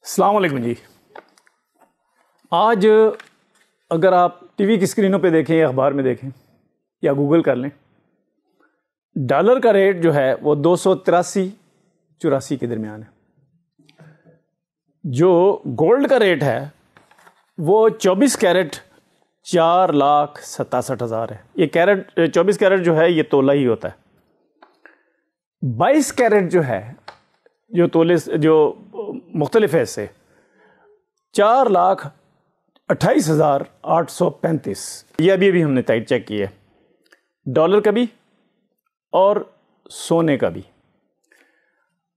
अस्सलाम वालेकुम जी। आज अगर आप टीवी की स्क्रीनों पे देखें या अखबार में देखें या गूगल कर लें, डॉलर का रेट जो है वो 283-84 के दरमियान है। जो गोल्ड का रेट है वो 24 कैरेट 4,67,000 है। ये कैरेट 24 कैरेट जो है ये तोला ही होता है। 22 कैरेट जो है जो तोले जो मुख्तलिफ है इससे 4,28,835। ये अभी हमने टाइट चेक किया है, डॉलर का भी और सोने का भी।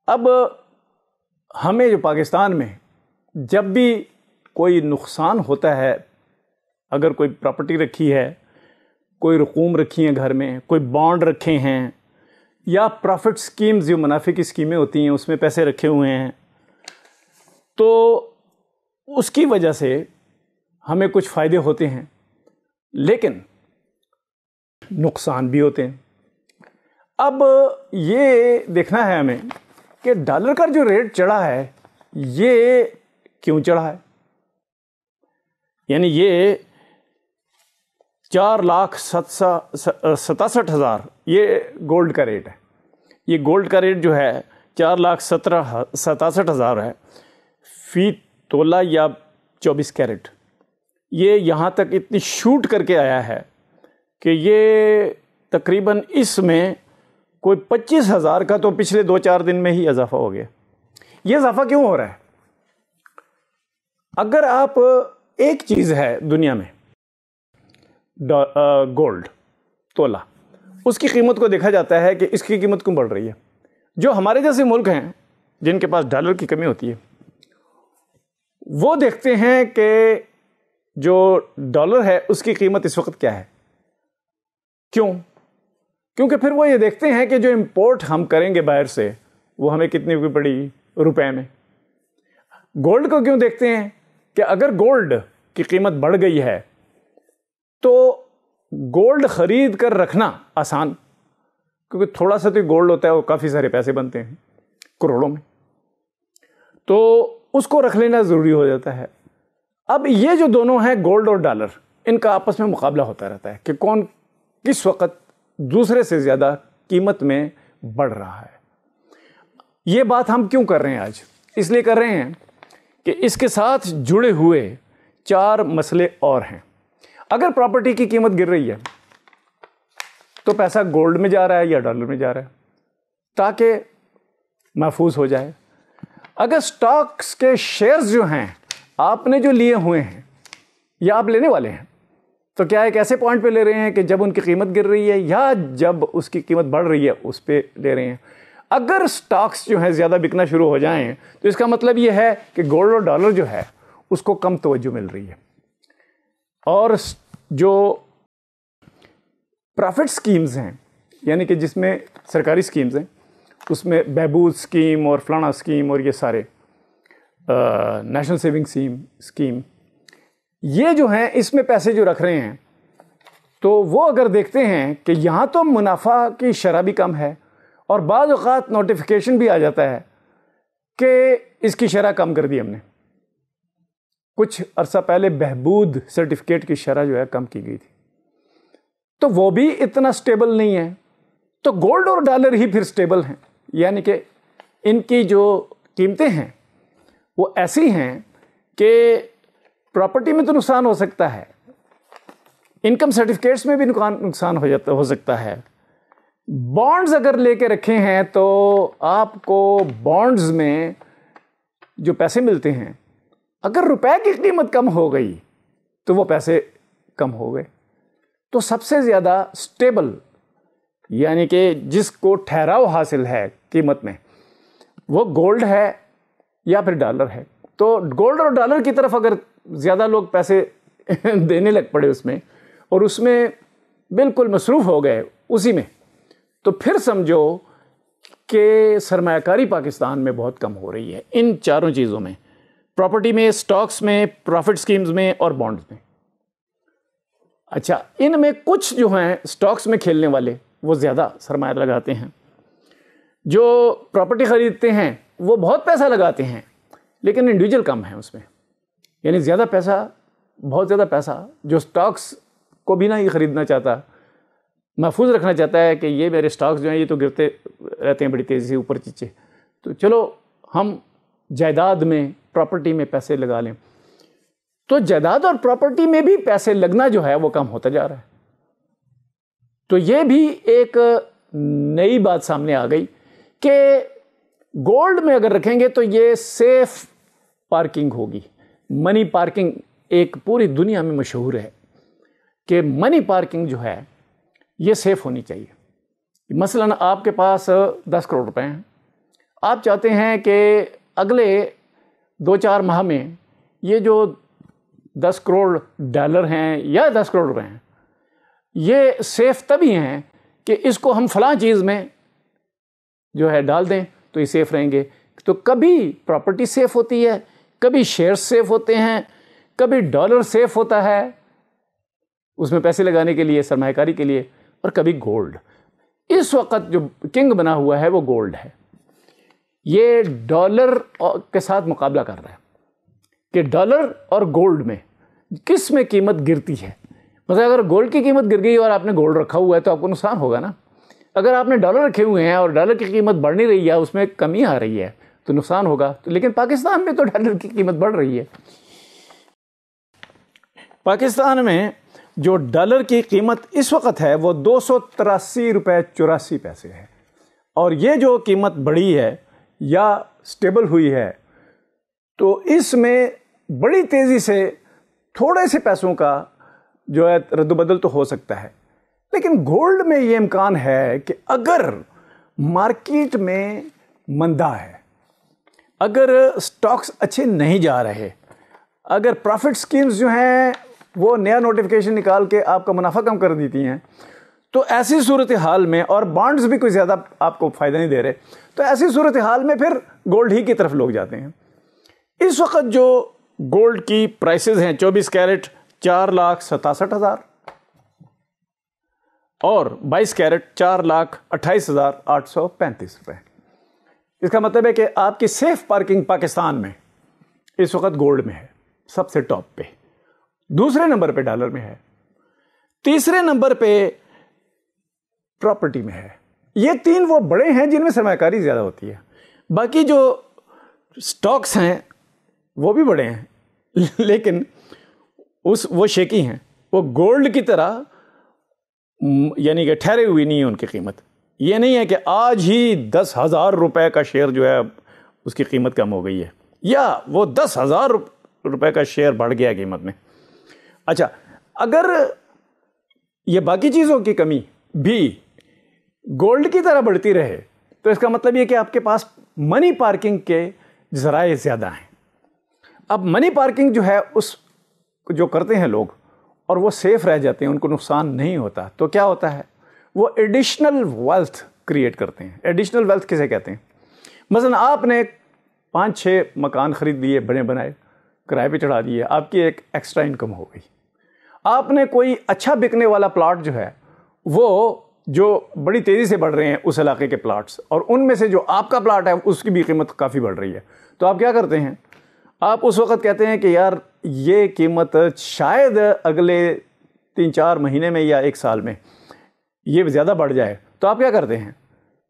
अब हमें जो पाकिस्तान में जब भी कोई नुकसान होता है, अगर कोई प्रॉपर्टी रखी है, कोई रकूम रखी है घर में, कोई बॉन्ड रखे हैं या प्रॉफिट स्कीम्स जो मुनाफे की स्कीमें होती हैं उसमें पैसे रखे हुए हैं, तो उसकी वजह से हमें कुछ फ़ायदे होते हैं लेकिन नुकसान भी होते हैं। अब ये देखना है हमें कि डॉलर का जो रेट चढ़ा है ये क्यों चढ़ा है। यानी ये 4,67,000 ये गोल्ड का रेट है। ये गोल्ड का रेट जो है 4,67,000 है फी तोला या 24 कैरेट। ये यहाँ तक इतनी शूट करके आया है कि ये तकरीबन इसमें कोई 25,000 का तो पिछले 2-4 दिन में ही इजाफा हो गया। ये इजाफा क्यों हो रहा है? अगर आप एक चीज़ है दुनिया में गोल्ड तोला, उसकी कीमत को देखा जाता है कि इसकी कीमत क्यों बढ़ रही है। जो हमारे जैसे मुल्क हैं जिनके पास डॉलर की कमी होती है वो देखते हैं कि जो डॉलर है उसकी कीमत इस वक्त क्या है। क्यों? क्योंकि फिर वो ये देखते हैं कि जो इंपोर्ट हम करेंगे बाहर से वो हमें कितनी की पड़ी रुपए में। गोल्ड को क्यों देखते हैं कि अगर गोल्ड की कीमत बढ़ गई है तो गोल्ड खरीद कर रखना आसान, क्योंकि थोड़ा सा तो गोल्ड होता है वो काफ़ी सारे पैसे बनते हैं करोड़ों में, तो उसको रख लेना ज़रूरी हो जाता है। अब ये जो दोनों हैं गोल्ड और डॉलर, इनका आपस में मुकाबला होता रहता है कि कौन किस वक्त दूसरे से ज़्यादा कीमत में बढ़ रहा है। ये बात हम क्यों कर रहे हैं आज? इसलिए कर रहे हैं कि इसके साथ जुड़े हुए 4 मसले और हैं। अगर प्रॉपर्टी की कीमत गिर रही है तो पैसा गोल्ड में जा रहा है या डॉलर में जा रहा है ताकि महफूज हो जाए। अगर स्टॉक्स के शेयर्स जो हैं आपने जो लिए हुए हैं या आप लेने वाले हैं, तो क्या एक ऐसे पॉइंट पे ले रहे हैं कि जब उनकी कीमत गिर रही है या जब उसकी कीमत बढ़ रही है उस पे ले रहे हैं। अगर स्टॉक्स जो हैं ज़्यादा बिकना शुरू हो जाएं तो इसका मतलब ये है कि गोल्ड और डॉलर जो है उसको कम तवज्जो मिल रही है। और जो प्रॉफिट स्कीम्स हैं, यानी कि जिसमें सरकारी स्कीम्स हैं, उसमें बहबूद स्कीम और फलाना स्कीम और ये सारे नेशनल सेविंग स्कीम ये जो हैं इसमें पैसे जो रख रहे हैं, तो वो अगर देखते हैं कि यहाँ तो मुनाफा की शरह भी कम है और बाद औक़ात नोटिफिकेशन भी आ जाता है कि इसकी शरह कम कर दी हमने। कुछ अरसा पहले बहबूद सर्टिफिकेट की शरह जो है कम की गई थी, तो वो भी इतना स्टेबल नहीं है। तो गोल्ड और डॉलर ही फिर स्टेबल हैं, यानी कि इनकी जो कीमतें हैं वो ऐसी हैं कि प्रॉपर्टी में तो नुकसान हो सकता है, इनकम सर्टिफिकेट्स में भी नुकसान हो सकता है। बॉन्ड्स अगर लेके रखे हैं तो आपको बॉन्ड्स में जो पैसे मिलते हैं, अगर रुपए की कीमत कम हो गई तो वो पैसे कम हो गए। तो सबसे ज़्यादा स्टेबल यानी कि जिसको ठहराव हासिल है कीमत में, वो गोल्ड है या फिर डॉलर है। तो गोल्ड और डॉलर की तरफ अगर ज़्यादा लोग पैसे देने लग पड़े उसमें और उसमें बिल्कुल मसरूफ़ हो गए उसी में, तो फिर समझो कि सरमायाकारी पाकिस्तान में बहुत कम हो रही है इन चारों चीज़ों में, प्रॉपर्टी में, स्टॉक्स में, प्रॉफिट स्कीम्स में और बॉन्ड्स में। अच्छा, इनमें कुछ जो हैं स्टॉक्स में खेलने वाले वो ज़्यादा सरमाया लगाते हैं, जो प्रॉपर्टी ख़रीदते हैं वो बहुत पैसा लगाते हैं, लेकिन इंडिविजुअल कम है उसमें, यानी ज़्यादा पैसा, बहुत ज़्यादा पैसा जो स्टॉक्स को भी नहीं ख़रीदना चाहता, महफूज रखना चाहता है कि ये मेरे स्टॉक्स जो हैं ये तो गिरते रहते हैं बड़ी तेज़ी से ऊपर नीचे, तो चलो हम जायदाद में, प्रॉपर्टी में पैसे लगा लें। तो जायदाद और प्रॉपर्टी में भी पैसे लगना जो है वो कम होता जा रहा है। तो ये भी एक नई बात सामने आ गई कि गोल्ड में अगर रखेंगे तो ये सेफ पार्किंग होगी। मनी पार्किंग एक पूरी दुनिया में मशहूर है कि मनी पार्किंग जो है ये सेफ होनी चाहिए। मसलन आपके पास 10 करोड़ रुपए हैं, आप चाहते हैं कि अगले 2-4 माह में ये जो 10 करोड़ डॉलर हैं या 10 करोड़ रुपए हैं ये सेफ तभी हैं कि इसको हम फलां चीज़ में जो है डाल दें तो ये सेफ रहेंगे। तो कभी प्रॉपर्टी सेफ होती है, कभी शेयर सेफ होते हैं, कभी डॉलर सेफ होता है उसमें पैसे लगाने के लिए, सरमायाकारी के लिए, और कभी गोल्ड। इस वक्त जो किंग बना हुआ है वो गोल्ड है। ये डॉलर के साथ मुकाबला कर रहा है कि डॉलर और गोल्ड में किस में कीमत गिरती है। मतलब अगर गोल्ड की कीमत गिर गई और आपने गोल्ड रखा हुआ है तो आपको नुकसान होगा ना। अगर आपने डॉलर रखे हुए हैं और डॉलर की कीमत बढ़ नहीं रही है, उसमें कमी आ रही है, तो नुकसान होगा। तो लेकिन पाकिस्तान में तो डॉलर की कीमत बढ़ रही है। पाकिस्तान में जो डॉलर की कीमत इस वक्त है वो 283 रुपये 84 पैसे है, और ये जो कीमत बढ़ी है या स्टेबल हुई है तो इसमें बड़ी तेज़ी से थोड़े से पैसों का जो है रद्दबदल तो हो सकता है। लेकिन गोल्ड में ये इम्कान है कि अगर मार्केट में मंदा है, अगर स्टॉक्स अच्छे नहीं जा रहे, अगर प्रॉफिट स्कीम्स जो हैं वो नया नोटिफिकेशन निकाल के आपका मुनाफा कम कर देती हैं, तो ऐसी सूरत हाल में, और बॉन्ड्स भी कोई ज़्यादा आपको फ़ायदा नहीं दे रहे, तो ऐसी सूरत हाल में फिर गोल्ड ही की तरफ लोग जाते हैं। इस वक्त जो गोल्ड की प्राइसेस हैं 24 कैरेट 4,67,000 और 22 कैरेट 4,28,835 रुपये। इसका मतलब है कि आपकी सेफ पार्किंग पाकिस्तान में इस वक्त गोल्ड में है सबसे टॉप पे, दूसरे नंबर पे डॉलर में है, तीसरे नंबर पे प्रॉपर्टी में है। ये तीन वो बड़े हैं जिनमें सरमायाकारी ज़्यादा होती है। बाकी जो स्टॉक्स हैं वो भी बड़े हैं लेकिन वो शेकी हैं, वो गोल्ड की तरह यानी कि ठहरे हुई नहीं है उनकी कीमत। ये नहीं है कि आज ही 10,000 रुपए का शेयर जो है उसकी कीमत कम हो गई है, या वो 10,000 रुपए का शेयर बढ़ गया कीमत में। अच्छा, अगर ये बाकी चीज़ों की कमी भी गोल्ड की तरह बढ़ती रहे तो इसका मतलब ये कि आपके पास मनी पार्किंग के ज़राए ज़्यादा हैं। अब मनी पार्किंग जो है उस जो करते हैं लोग और वो सेफ रह जाते हैं, उनको नुकसान नहीं होता, तो क्या होता है, वो एडिशनल वेल्थ क्रिएट करते हैं। एडिशनल वेल्थ किसे कहते हैं? मसलन आपने 5-6 मकान खरीद लिए, बने बनाए, किराए पे चढ़ा दिए, आपकी एक एक्स्ट्रा इनकम हो गई। आपने कोई अच्छा बिकने वाला प्लाट जो है वो जो बड़ी तेज़ी से बढ़ रहे हैं उस इलाके के प्लाट्स, और उनमें से जो आपका प्लाट है उसकी भी कीमत काफ़ी बढ़ रही है, तो आप क्या करते हैं, आप उस वक्त कहते हैं कि यार ये कीमत शायद अगले 3-4 महीने में या 1 साल में ये ज़्यादा बढ़ जाए। तो आप क्या करते हैं,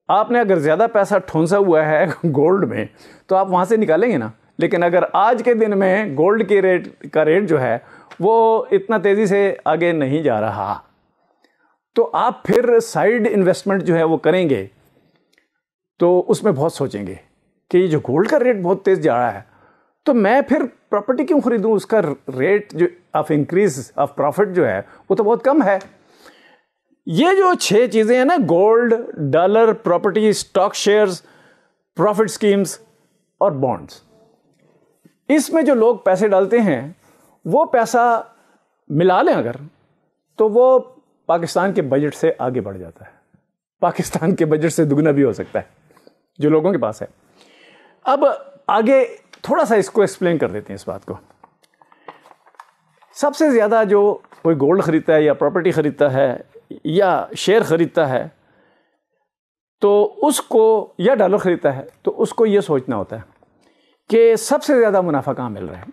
आपने अगर ज़्यादा पैसा ठूंसा हुआ है गोल्ड में तो आप वहाँ से निकालेंगे ना। लेकिन अगर आज के दिन में गोल्ड के रेट जो है वो इतना तेज़ी से आगे नहीं जा रहा, तो आप फिर साइड इन्वेस्टमेंट जो है वो करेंगे तो उसमें बहुत सोचेंगे कि ये जो गोल्ड का रेट बहुत तेज़ जा रहा है तो मैं फिर प्रॉपर्टी क्यों खरीदूं, उसका रेट जो ऑफ इंक्रीज ऑफ प्रॉफिट जो है वो तो बहुत कम है। ये जो 6 चीज़ें हैं ना, gold, dollar, property, stock shares, profit schemes और बॉन्ड्स, इसमें जो लोग पैसे डालते हैं वो पैसा मिला लें अगर, तो वो पाकिस्तान के बजट से आगे बढ़ जाता है, पाकिस्तान के बजट से दुगना भी हो सकता है जो लोगों के पास है। अब आगे थोड़ा सा इसको एक्सप्लेन कर देते हैं इस बात को। सबसे ज़्यादा जो कोई गोल्ड ख़रीदता है या प्रॉपर्टी ख़रीदता है या शेयर ख़रीदता है तो उसको, या डॉलर ख़रीदता है तो उसको ये सोचना होता है कि सबसे ज़्यादा मुनाफा कहाँ मिल रहा है।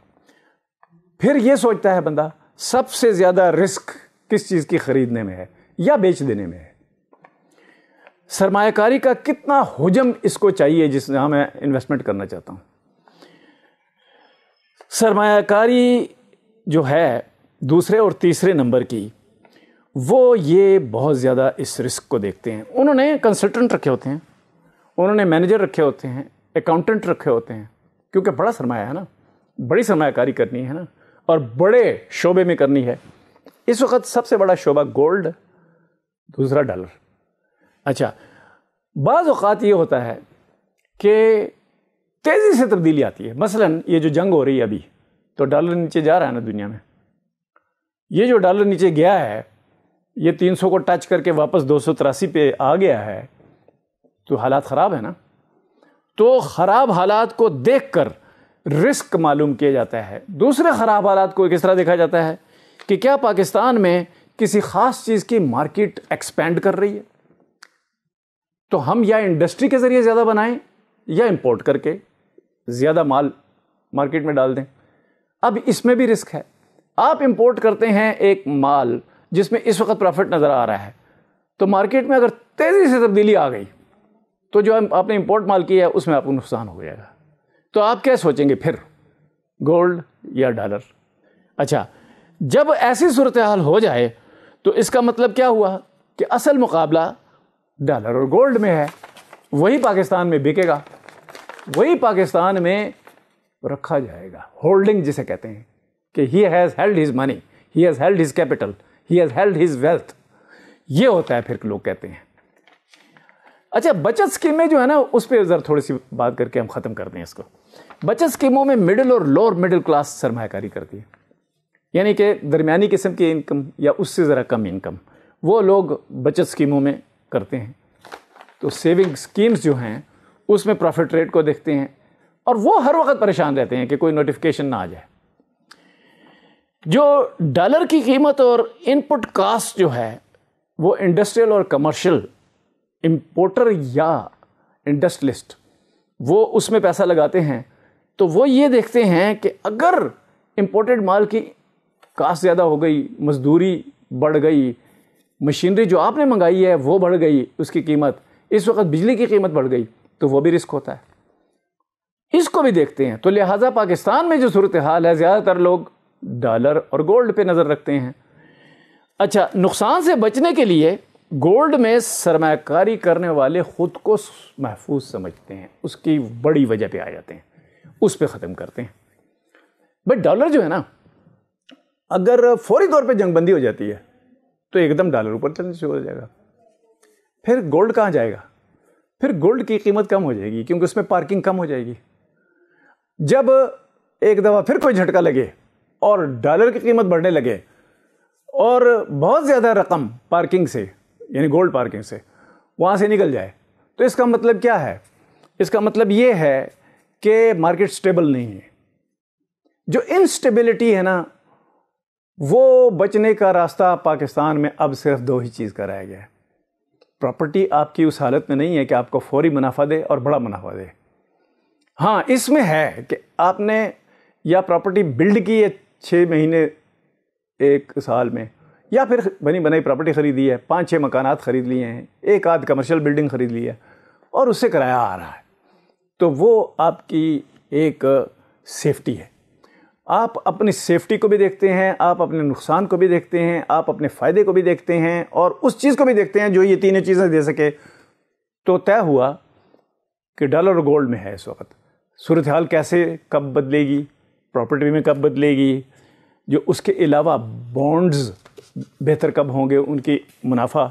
फिर ये सोचता है बंदा सबसे ज़्यादा रिस्क किस चीज़ की ख़रीदने में है या बेच देने में है। सरमायाकारी का कितना हुजम इसको चाहिए जिस जहाँ मैं इन्वेस्टमेंट करना चाहता हूँ। सरमायाकारी जो है दूसरे और तीसरे नंबर की, वो ये बहुत ज़्यादा इस रिस्क को देखते हैं। उन्होंने कंसल्टेंट रखे होते हैं, उन्होंने मैनेजर रखे होते हैं, अकाउंटेंट रखे होते हैं, क्योंकि बड़ा सरमाया है ना, बड़ी सरमायाकारी करनी है ना, और बड़े शोबे में करनी है। इस वक्त सबसे बड़ा शोबा गोल्ड, दूसरा डॉलर। अच्छा, बाज़ औक़ात ये होता है कि तेज़ी से तब्दीली आती है। मसलन ये जो जंग हो रही है अभी, तो डॉलर नीचे जा रहा है ना दुनिया में। ये जो डॉलर नीचे गया है, ये 300 को टच करके वापस 283 पे आ गया है, तो हालात ख़राब है ना। तो ख़राब हालात को देखकर रिस्क मालूम किया जाता है। दूसरे ख़राब हालात को किस तरह देखा जाता है कि क्या पाकिस्तान में किसी ख़ास चीज़ की मार्केट एक्सपेंड कर रही है, तो हम या इंडस्ट्री के ज़रिए ज़्यादा बनाएं या इंपोर्ट करके ज़्यादा माल मार्केट में डाल दें। अब इसमें भी रिस्क है। आप इंपोर्ट करते हैं एक माल जिसमें इस वक्त प्रॉफिट नज़र आ रहा है, तो मार्केट में अगर तेज़ी से तब्दीली आ गई तो जो आपने इंपोर्ट माल किया है उसमें आपको नुकसान हो जाएगा। तो आप क्या सोचेंगे फिर, गोल्ड या डॉलर? अच्छा, जब ऐसी सूरत हाल हो जाए तो इसका मतलब क्या हुआ कि असल मुकाबला डॉलर और गोल्ड में है। वही पाकिस्तान में बिकेगा, वही पाकिस्तान में रखा जाएगा। होल्डिंग जिसे कहते हैं कि he has held his money, he has held his capital, he has held his wealth, ये होता है फिर लोग कहते हैं। अच्छा, बचत स्कीमें जो है ना, उस पर ज़रा थोड़ी सी बात करके हम ख़त्म कर दें इसको। बचत स्कीमों में मिडिल और लोअर मिडिल क्लास सरमायाकारी करती है, यानी कि दरमियानी किस्म की इनकम या उससे ज़रा कम इनकम, वो लोग बचत स्कीमों में करते हैं। तो सेविंग स्कीम्स जो हैं उसमें प्रॉफिट रेट को देखते हैं, और वो हर वक्त परेशान रहते हैं कि कोई नोटिफिकेशन ना आ जाए। जो डॉलर की कीमत और इनपुट कास्ट जो है, वो इंडस्ट्रियल और कमर्शियल इंपोर्टर या इंडस्ट्रियलिस्ट वो उसमें पैसा लगाते हैं। तो वो ये देखते हैं कि अगर इंपोर्टेड माल की कास्ट ज़्यादा हो गई, मजदूरी बढ़ गई, मशीनरी जो आपने मंगाई है वो बढ़ गई, उसकी कीमत, इस वक्त बिजली की कीमत बढ़ गई, तो वो भी रिस्क होता है। इसको भी देखते हैं। तो लिहाजा पाकिस्तान में जो सूरत हाल है, ज़्यादातर लोग डॉलर और गोल्ड पे नज़र रखते हैं। अच्छा, नुकसान से बचने के लिए गोल्ड में सरमायाकारी करने वाले ख़ुद को महफूज समझते हैं, उसकी बड़ी वजह पे आ जाते हैं, उस पे ख़त्म करते हैं। बट डॉलर जो है ना, अगर फौरी तौर पे जंगबंदी हो जाती है तो एकदम डॉलर ऊपर चलने शुरू हो जाएगा। फिर गोल्ड कहाँ जाएगा? फिर गोल्ड की कीमत कम हो जाएगी, क्योंकि उसमें पार्किंग कम हो जाएगी। जब एक दफ़ा फिर कोई झटका लगे और डॉलर की कीमत बढ़ने लगे और बहुत ज़्यादा रकम पार्किंग से, यानी गोल्ड पार्किंग से वहाँ से निकल जाए, तो इसका मतलब क्या है? इसका मतलब ये है कि मार्केट स्टेबल नहीं है। जो इनस्टेबिलिटी है ना, वो बचने का रास्ता पाकिस्तान में अब सिर्फ दो ही चीज़ का रह गया है। प्रॉपर्टी आपकी उस हालत में नहीं है कि आपको फौरी मुनाफा दे और बड़ा मुनाफा दे। हाँ, इसमें है कि आपने या प्रॉपर्टी बिल्ड की है 6 महीने 1 साल में, या फिर बनी बनाई प्रॉपर्टी ख़रीदी है, 5-6 मकानात ख़रीद लिए हैं, एक आध कमर्शियल बिल्डिंग ख़रीद ली है और उससे किराया आ रहा है, तो वो आपकी एक सेफ्टी है। आप अपनी सेफ्टी को भी देखते हैं, आप अपने नुकसान को भी देखते हैं, आप अपने फ़ायदे को भी देखते हैं, और उस चीज़ को भी देखते हैं जो ये तीनों चीज़ें दे सके। तो तय हुआ कि डॉलर और गोल्ड में है इस वक्त। सूरत हाल कैसे कब बदलेगी, प्रॉपर्टी में कब बदलेगी, जो उसके अलावा बॉन्ड्स बेहतर कब होंगे, उनकी मुनाफा।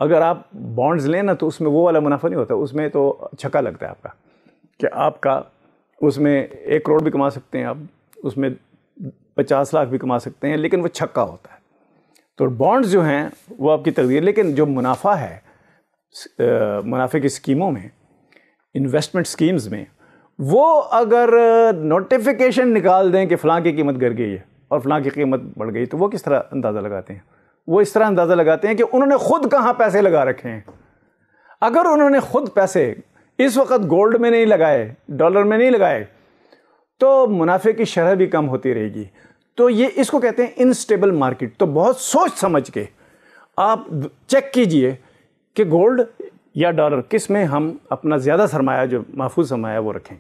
अगर आप बॉन्ड्स लें ना, तो उसमें वो वाला मुनाफा नहीं होता, उसमें तो छक्का लगता है आपका, कि आपका उसमें 1 करोड़ भी कमा सकते हैं आप, उसमें 50 लाख भी कमा सकते हैं, लेकिन वो छक्का होता है। तो बॉन्ड्स जो हैं वो आपकी तकदीर, लेकिन जो मुनाफा है मुनाफे की स्कीमों में, इन्वेस्टमेंट स्कीम्स में, वो अगर नोटिफिकेशन निकाल दें कि फ़लाँ की कीमत गिर गई है और फ़लाँ की कीमत बढ़ गई, तो वो किस तरह अंदाज़ा लगाते हैं? वो इस तरह अंदाज़ा लगाते हैं कि उन्होंने ख़ुद कहाँ पैसे लगा रखे हैं। अगर उन्होंने ख़ुद पैसे इस वक्त गोल्ड में नहीं लगाए, डॉलर में नहीं लगाए, तो मुनाफे की शरह भी कम होती रहेगी। तो ये इसको कहते हैं इनस्टेबल मार्केट। तो बहुत सोच समझ के आप चेक कीजिए कि गोल्ड या डॉलर किस में हम अपना ज़्यादा सरमाया, जो महफूज सरमाया, वो रखें।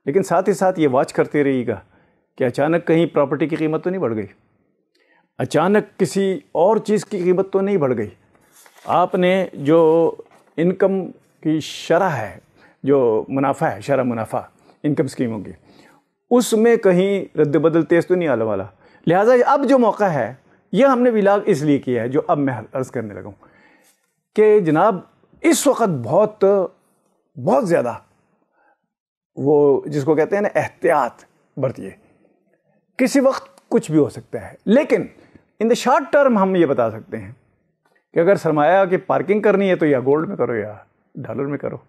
लेकिन साथ ही साथ ये वॉच करते रहिएगा कि अचानक कहीं प्रॉपर्टी की कीमत तो नहीं बढ़ गई, अचानक किसी और चीज़ की कीमत तो नहीं बढ़ गई। आपने जो इनकम की शरह है, जो मुनाफा है, शरह मुनाफा इनकम स्कीमों की, उसमें कहीं रद्द बदल तेज़ तो नहीं आने वाला। लिहाजा अब जो मौका है, यह हमने विलाग इसलिए किया है, जो अब मैं अर्ज़ करने लगा हूँ कि जनाब इस वक्त बहुत ज़्यादा वो जिसको कहते हैं ना एहतियात बरतिए। किसी वक्त कुछ भी हो सकता है, लेकिन इन द शॉर्ट टर्म हम ये बता सकते हैं कि अगर सरमाया की पार्किंग करनी है तो या गोल्ड में करो या डॉलर में करो,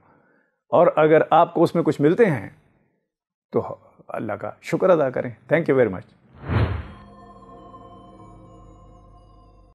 और अगर आपको उसमें कुछ मिलते हैं तो अल्लाह का शुक्र अदा करें। Thank you very much.